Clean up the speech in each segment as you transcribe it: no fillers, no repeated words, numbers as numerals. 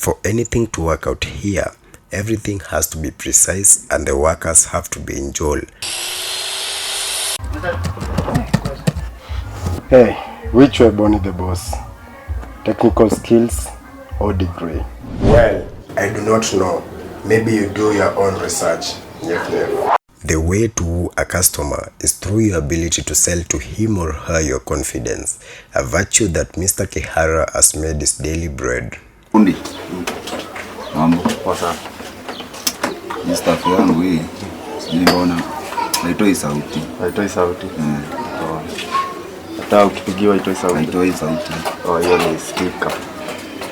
For anything to work out here, everything has to be precise and the workers have to be in jail. Hey, which way Bonnie the boss? Technical skills or degree? Well, I do not know. Maybe you do your own research. The way to woo a customer is through your ability to sell to him or her your confidence, a virtue that Mr. Kihara has made his daily bread. Undi. Mambo. Wasa. Mr. Fiyangu hii. Sijibona. Haitoi sauti. Haitoi sauti? Hata ukipigiwa haitoi sauti? Haitoi sauti. Oh, hiyo ni speaker.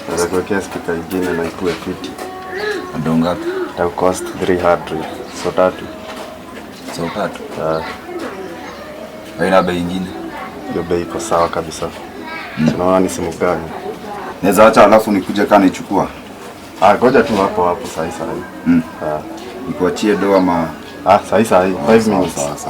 Naweza kuwekea speaker ingine na ikuwe fiti. Ndo ngapi? Ita cost 300. So tatu. So tatu? Haina bei ingine? Hiyo bei iko sawa kabisa. Tunaona ni simu gani? Naweza acha alafu nikuje kana ichukua. Ngoja tu hapo sasa. Nikuachie doa ma sasa 5 minutes.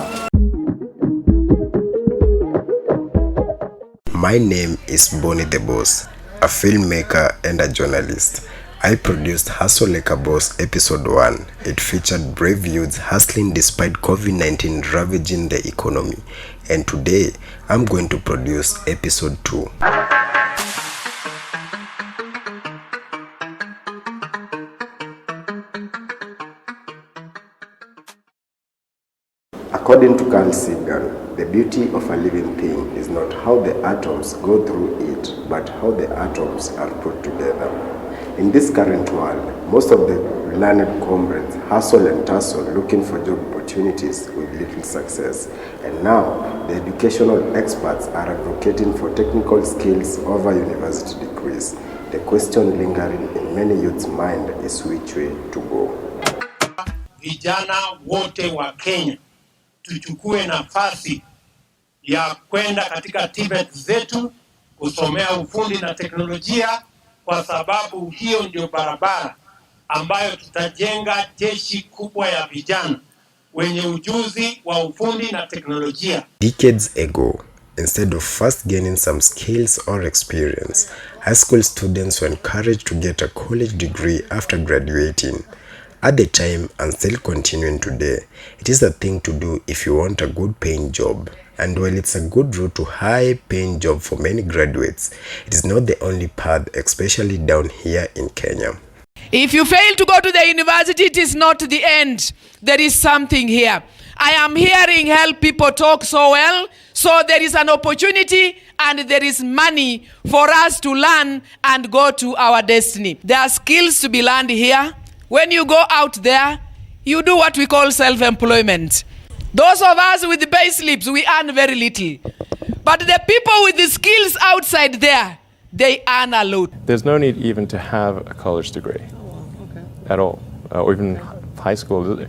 My name is Bonnie the Boss, a filmmaker and a journalist. I produced Hustle Like a Boss episode 1. It featured brave youths hustling despite COVID-19 ravaging the economy. And today, I'm going to produce episode 2. According to Carl Sagan, the beauty of a living thing is not how the atoms go through it, but how the atoms are put together. In this current world, most of the learned comrades hustle and tussle looking for job opportunities with little success. And now, the educational experts are advocating for technical skills over university degrees. The question lingering in many youth's mind is which way to go. Vijana wote wa Kenya tuchukue nafasi ya kwenda katika TVET zetu kusomea ufundi na teknolojia, kwa sababu hiyo ndio barabara ambayo tutajenga jeshi kubwa ya vijana wenye ujuzi wa ufundi na teknolojia. Decades ago, instead of first gaining some skills or experience, high school students were encouraged to get a college degree after graduating. At the time and still continuing today, it is a thing to do if you want a good paying job. And while it's a good route to high paying job for many graduates, it is not the only path, especially down here in Kenya. If you fail to go to the university, it is not the end. There is something here. I am hearing help people talk so well. So there is an opportunity and there is money for us to learn and go to our destiny. There are skills to be learned here. When you go out there, you do what we call self-employment. Those of us with the pay slips, we earn very little. But the people with the skills outside there, they earn a lot. There's no need even to have a college degree at all, or even high school.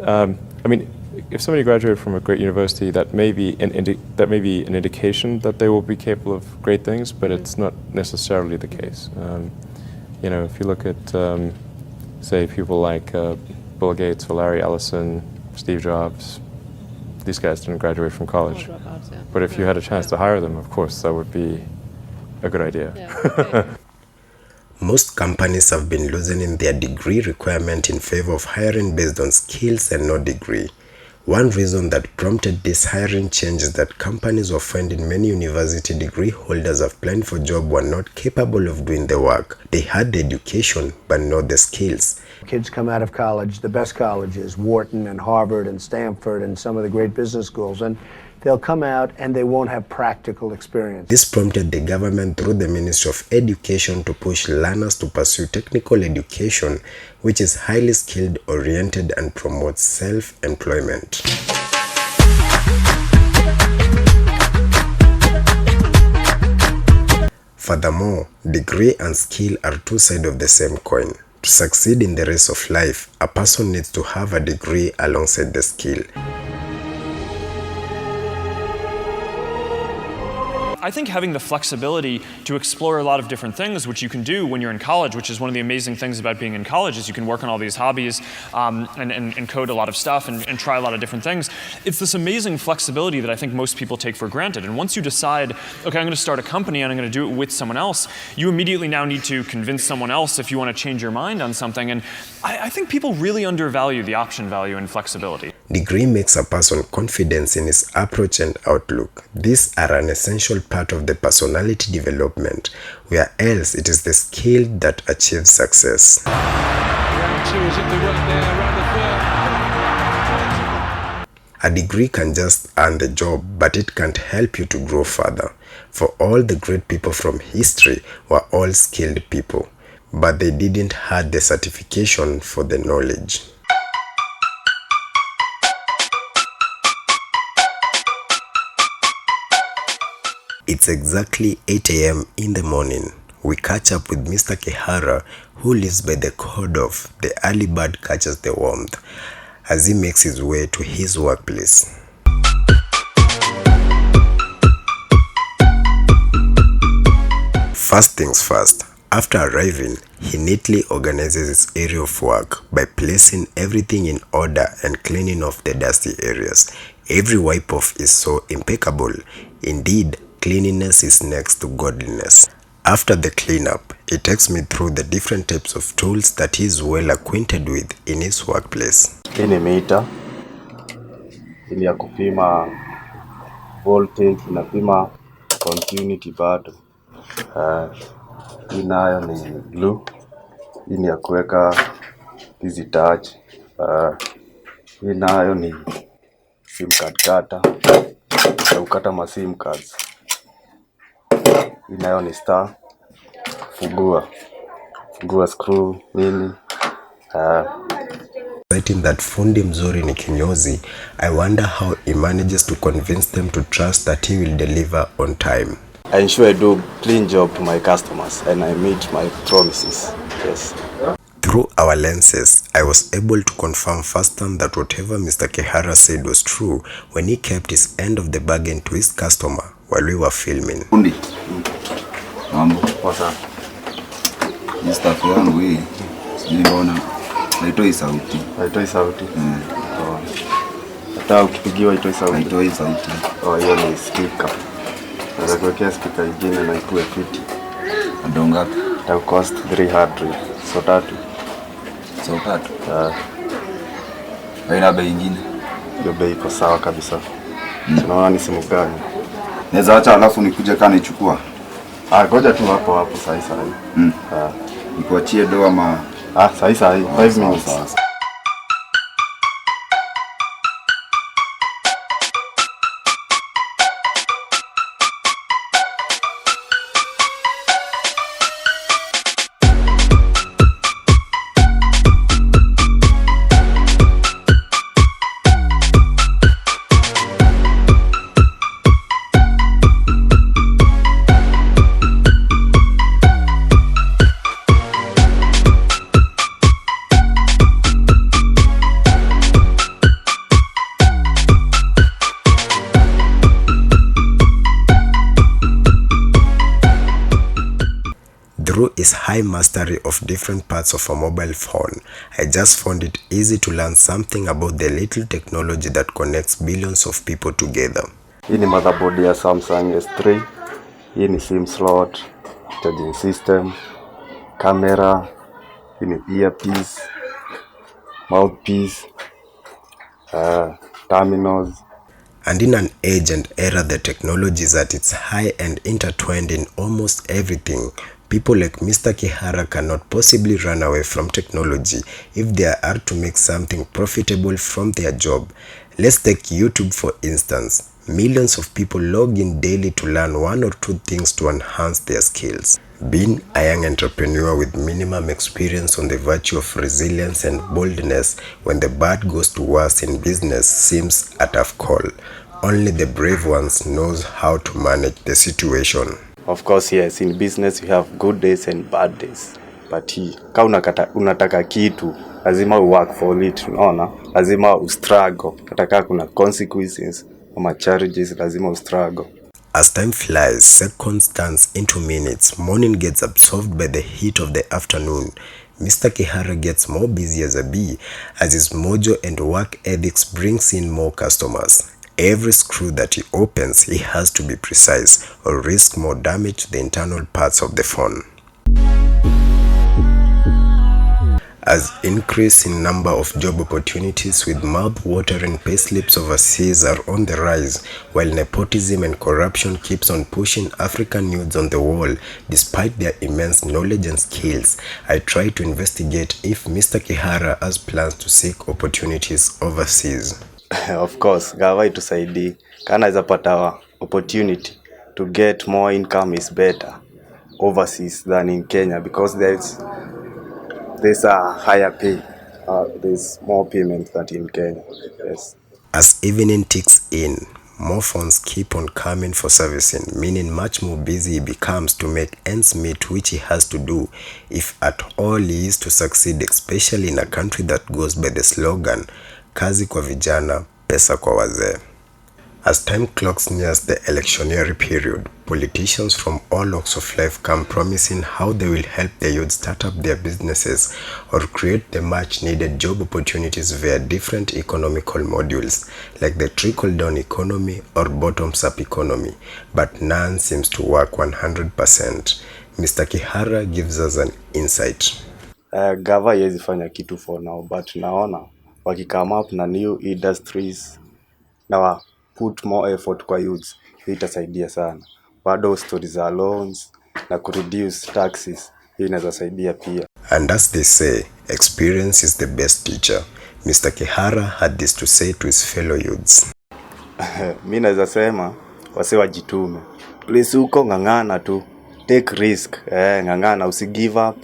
I mean, if somebody graduated from a great university, that may be an indication that they will be capable of great things, but it's not necessarily the case. You know, if you look at, say, people like Bill Gates or Larry Ellison, Steve Jobs, these guys didn't graduate from college. But if you had a chance to hire them, of course, that would be a good idea. Most companies have been loosening their degree requirement in favor of hiring based on skills and no degree. One reason that prompted this hiring change is that companies were finding many university degree holders applying for jobs were not capable of doing the work. They had the education, but not the skills. Kids come out of college, the best colleges, Wharton and Harvard and Stanford and some of the great business schools, and they'll come out and they won't have practical experience. This prompted the government through the Ministry of Education to push learners to pursue technical education, which is highly skilled oriented and promotes self-employment. Furthermore, degree and skill are two sides of the same coin. To succeed in the race of life, a person needs to have a degree alongside the skill. I think having the flexibility to explore a lot of different things, which you can do when you're in college, which is one of the amazing things about being in college, is you can work on all these hobbies and code a lot of stuff and try a lot of different things. It's this amazing flexibility that I think most people take for granted. And once you decide, okay, I'm going to start a company and I'm going to do it with someone else, you immediately now need to convince someone else if you want to change your mind on something. And I think people really undervalue the option value and flexibility. Degree makes a person confident in his approach and outlook. These are an essential part of the personality development, where else it is the skill that achieves success. A degree can just earn the job, but it can't help you to grow further. For all the great people from history were all skilled people, but they didn't have the certification for the knowledge. It's exactly 8 a.m. in the morning. We catch up with Mr. Kihara, who lives by the code of the early bird catches the warmth, as he makes his way to his workplace. First things first, after arriving, he neatly organizes his area of work by placing everything in order and cleaning off the dusty areas. Every wipe-off is so impeccable. Indeed, cleanliness is next to godliness. After the cleanup, he takes me through the different types of tools that he is well acquainted with in his workplace. Hii ni meter. Hii ya kupima voltage, inapima continuity bado. Hii nayo ni glue. Hii ni ya kuweka hizi touch. Hii nayo ni sim card cutter. Ya kukata ma sim cards. Hii nayo ni star. Fungua screw nini. Citing that fundi mzuri ni kinyozi, I wonder how he manages to convince them to trust that he will deliver on time. I ensure I do clean job to my customers and I meet my promises. Yes. Through our lenses, I was able to confirm firsthand that whatever Mr. Kihara said was true when he kept his end of the bargain to his customer while we were filming. Fundi. Mambo. Wasa. Hii staff yangu hii. Sijibona. Haitoi sauti. Haitoi sauti. Hata ukipigiwa haitoi sauti. Haitoi sauti. Hiyo ni speaker. Naweza kuwekea speaker nyingine na ikuwe fiti. Ndio ngapi? Ita cost 300. So tatu. Haina bei nyingine. Hiyo bei iko sawa kabisa. Tunaona ni simu gani? Naweza acha alafu nikuje kana nichukua. Ngoja tu hapo sasa. Nikuachie doa ma sasa 5 minutes. Through his high mastery of different parts of a mobile phone, I just found it easy to learn something about the little technology that connects billions of people together. Hii ni motherboard ya Samsung S3. Hii ni SIM slot, charging system, camera, hii ni earpiece, mouthpiece, terminals. And in an age and era the technology is at its high and intertwined in almost everything, people like Mr. Kihara cannot possibly run away from technology if they are to make something profitable from their job. Let's take YouTube for instance. Millions of people log in daily to learn one or two things to enhance their skills. Being a young entrepreneur with minimum experience on the virtue of resilience and boldness when the bad goes to worse in business seems a tough call. Only the brave ones knows how to manage the situation. Of course, yes, in business we have good days and bad days. But kama unataka kitu, lazima work for it, unaona? Lazima struggle. Nataka kuna consequences ama challenges, lazima struggle. As time flies, seconds turns into minutes, morning gets absorbed by the heat of the afternoon. Mr. Kihara gets more busy as a bee as his mojo and work ethics brings in more customers. Every screw that he opens, he has to be precise or risk more damage to the internal parts of the phone. As increase in number of job opportunities with mouth-watering payslips overseas are on the rise, while nepotism and corruption keeps on pushing African youths on the wall despite their immense knowledge and skills, I try to investigate if Mr. Kihara has plans to seek opportunities overseas. Of course, gava itusaidie. Kana iza pata opportunity to get more income is better overseas than in Kenya because there's a higher pay. There's more payment than in Kenya. Yes. As evening ticks in, more phones keep on coming for servicing, meaning much more busy he becomes to make ends meet, which he has to do if at all he is to succeed, especially in a country that goes by the slogan, kazi kwa vijana, pesa kwa wazee. As time clocks nears the electionary period, politicians from all walks of life come promising how they will help the youth start up their businesses or create the much needed job opportunities via different economical modules like the trickle-down economy or bottoms-up economy, but none seems to work 100%. Mr. Kihara gives us an insight. Gava yezi fanya kitu for now, but naona waki come up na new industries na put more effort kwa youths, itasaidia sana. Bado stories za loans na kureduce taxes, hii inaweza saidia pia. And as they say, experience is the best teacher. Mr. Kihara had this to say to his fellow youths. Mimi naweza sema wase wajitume. Please uko ngangana tu. Take risk. Ngangana usi give up.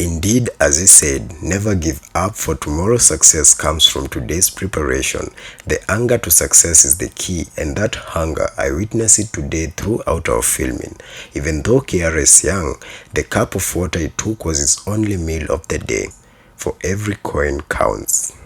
Indeed, as he said, never give up, for tomorrow's success comes from today's preparation. The hunger to success is the key, and that hunger, I witness it today throughout our filming. Even though Kiara is young, the cup of water he took was his only meal of the day. For every coin counts.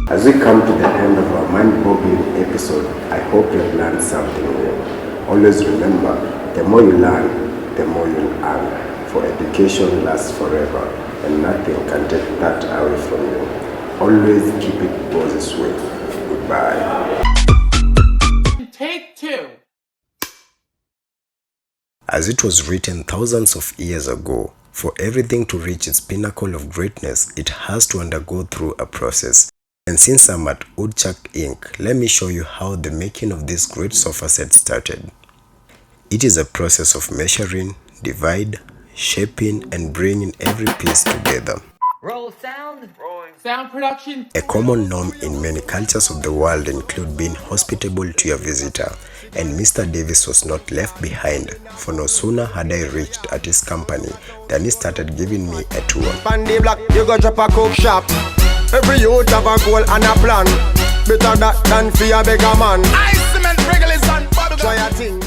As we come to the end of our mind-boggling episode, I hope you have learned something new. Always remember, the more you learn, the more you'll earn. For education lasts forever, and nothing can take that away from you. Always keep it Moses' way. Goodbye. Take two. As it was written thousands of years ago, for everything to reach its pinnacle of greatness, it has to undergo through a process. And since I'm at Woodchuck Inc., let me show you how the making of this great sofa set started. It is a process of measuring, divide, shaping, and bringing every piece together. Roll sound. Rolling. Sound production. A common norm in many cultures of the world include being hospitable to your visitor, and Mr. Davis was not left behind, for no sooner had I reached at his company than he started giving me a tour. Pandy Black, you go drop a coke shop. Every youth have a goal and a plan. Better that than for a beggar man. I cement regulars and bubble. Try a thing.